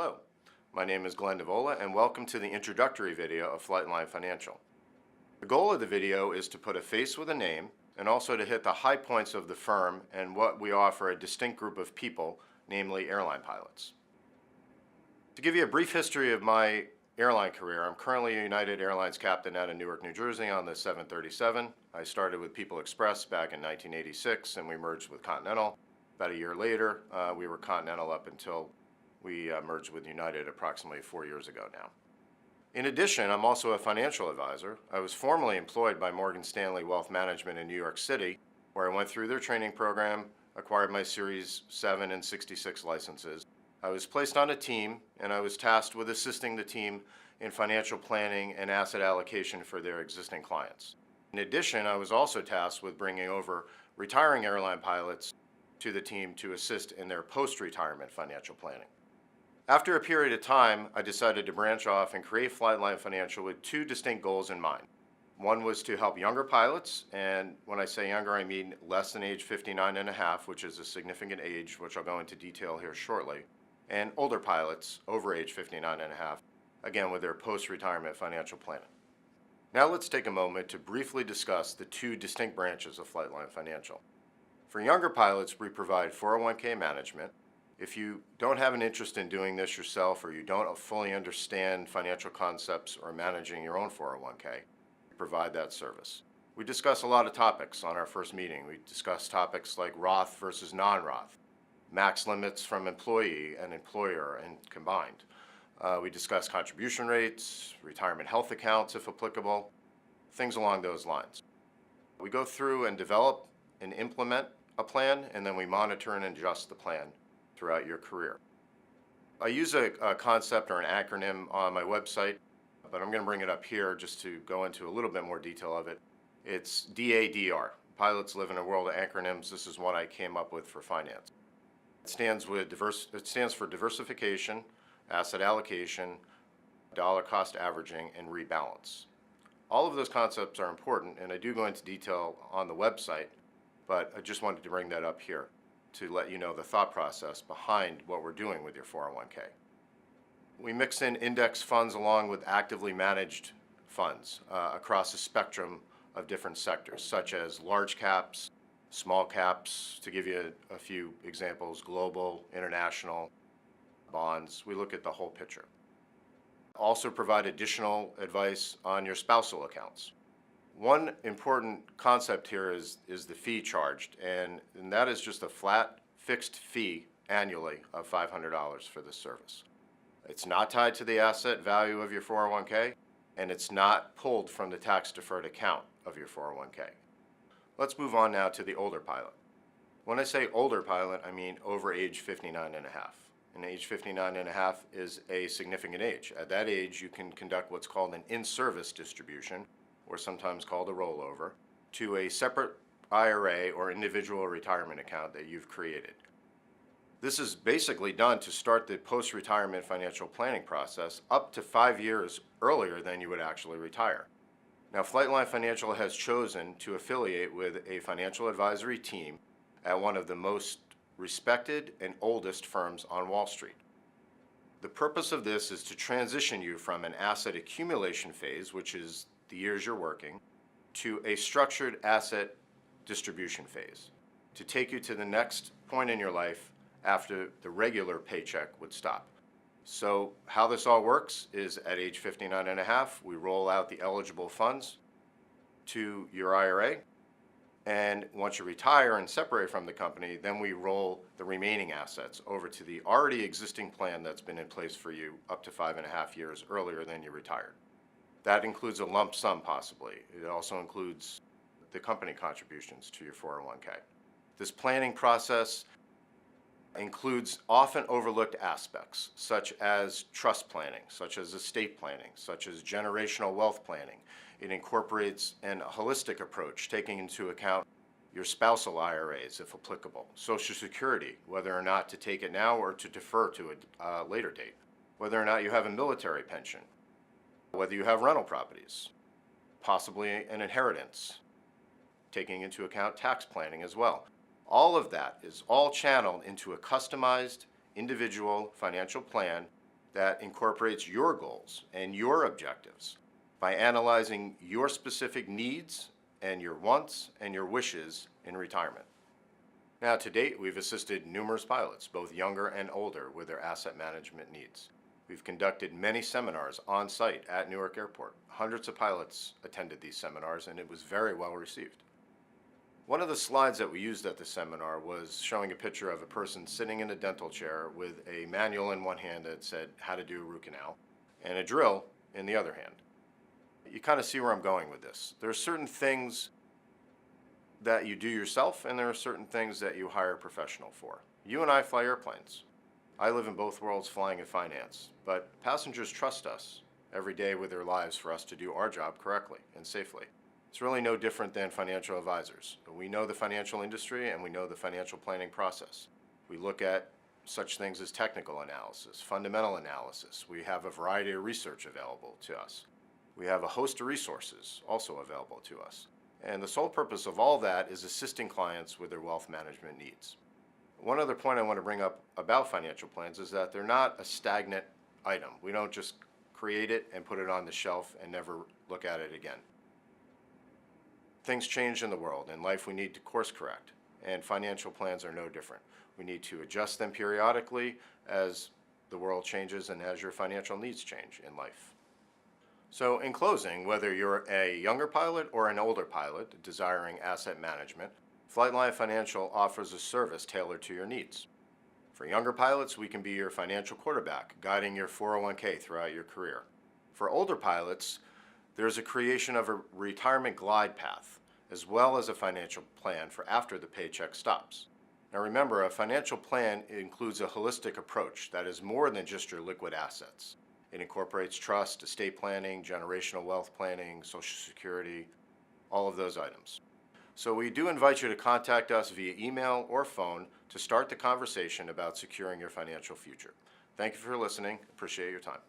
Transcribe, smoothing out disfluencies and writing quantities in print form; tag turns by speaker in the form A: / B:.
A: Hello, my name is Glenn Nevola and welcome to the introductory video of Flightline Financial. The goal of the video is to put a face with a name and also to hit the high points of the firm and what we offer a distinct group of people, namely airline pilots. To give you a brief history of my airline career, I'm currently a United Airlines captain out of Newark, New Jersey on the 737. I started with People Express back in 1986 and we merged with Continental. About a year later, we were Continental up until we merged with United approximately 4 years ago now. In addition, I'm also a financial advisor. I was formerly employed by Morgan Stanley Wealth Management in New York City, where I went through their training program, acquired my Series 7 and 66 licenses. I was placed on a team, and I was tasked with assisting the team in financial planning and asset allocation for their existing clients. In addition, I was also tasked with bringing over retiring airline pilots to the team to assist in their post-retirement financial planning. After a period of time, I decided to branch off and create Flightline Financial with two distinct goals in mind. One was to help younger pilots, and when I say younger, I mean less than age 59 and a half, which is a significant age, which I'll go into detail here shortly, and older pilots over age 59 and a half, again with their post-retirement financial planning. Now let's take a moment to briefly discuss the two distinct branches of Flightline Financial. For younger pilots, we provide 401k management. If you don't have an interest in doing this yourself or you don't fully understand financial concepts or managing your own 401k, we provide that service. We discuss a lot of topics on our first meeting. We discuss topics like Roth versus non-Roth, max limits from employee and employer and combined. We discuss contribution rates, retirement health accounts if applicable, things along those lines. We go through and develop and implement a plan, and then we monitor and adjust the plan throughout your career. I use a concept or an acronym on my website, but I'm going to bring it up here just to go into a little bit more detail of it. It's DADR. Pilots live in a world of acronyms. This is one I came up with for finance. It stands for diversification, asset allocation, dollar cost averaging, and rebalance. All of those concepts are important, and I do go into detail on the website, but I just wanted to bring that up here to let you know the thought process behind what we're doing with your 401k. We mix in index funds along with actively managed funds across a spectrum of different sectors, such as large caps, small caps, to give you a few examples, global, international, bonds. We look at the whole picture. Also provide additional advice on your spousal accounts. One important concept here is the fee charged, and that is just a flat, fixed fee annually of $500 for this service. It's not tied to the asset value of your 401k, and it's not pulled from the tax-deferred account of your 401k. Let's move on now to the older pilot. When I say older pilot, I mean over age 59 and a half. And age 59 and a half is a significant age. At that age, you can conduct what's called an in-service distribution, or sometimes called a rollover, to a separate IRA or individual retirement account that you've created. This is basically done to start the post-retirement financial planning process up to 5 years earlier than you would actually retire. Now, Flightline Financial has chosen to affiliate with a financial advisory team at one of the most respected and oldest firms on Wall Street. The purpose of this is to transition you from an asset accumulation phase, which is the years you're working, to a structured asset distribution phase, to take you to the next point in your life after the regular paycheck would stop. So how this all works is at age 59 and a half, we roll out the eligible funds to your IRA, and once you retire and separate from the company, then we roll the remaining assets over to the already existing plan that's been in place for you up to 5.5 years earlier than you retired. That includes a lump sum possibly. It also includes the company contributions to your 401k. This planning process includes often overlooked aspects such as trust planning, such as estate planning, such as generational wealth planning. It incorporates a holistic approach, taking into account your spousal IRAs, if applicable, Social Security, whether or not to take it now or to defer to a later date, whether or not you have a military pension, whether you have rental properties, possibly an inheritance, taking into account tax planning as well. All of that is all channeled into a customized individual financial plan that incorporates your goals and your objectives by analyzing your specific needs and your wants and your wishes in retirement. Now, to date, we've assisted numerous pilots, both younger and older, with their asset management needs. We've conducted many seminars on site at Newark Airport. Hundreds of pilots attended these seminars, and it was very well received. One of the slides that we used at the seminar was showing a picture of a person sitting in a dental chair with a manual in one hand that said how to do a root canal and a drill in the other hand. You kind of see where I'm going with this. There are certain things that you do yourself, and there are certain things that you hire a professional for. You and I fly airplanes. I live in both worlds, flying and finance, but passengers trust us every day with their lives for us to do our job correctly and safely. It's really no different than financial advisors. We know the financial industry and we know the financial planning process. We look at such things as technical analysis, fundamental analysis. We have a variety of research available to us. We have a host of resources also available to us. And the sole purpose of all that is assisting clients with their wealth management needs. One other point I want to bring up about financial plans is that they're not a stagnant item. We don't just create it and put it on the shelf and never look at it again. Things change in the world. In life, we need to course correct, and financial plans are no different. We need to adjust them periodically as the world changes and as your financial needs change in life. So in closing, whether you're a younger pilot or an older pilot desiring asset management, Flightline Financial offers a service tailored to your needs. For younger pilots, we can be your financial quarterback, guiding your 401k throughout your career. For older pilots, there's a creation of a retirement glide path, as well as a financial plan for after the paycheck stops. Now remember, a financial plan includes a holistic approach that is more than just your liquid assets. It incorporates trust, estate planning, generational wealth planning, Social Security, all of those items. So we do invite you to contact us via email or phone to start the conversation about securing your financial future. Thank you for listening. Appreciate your time.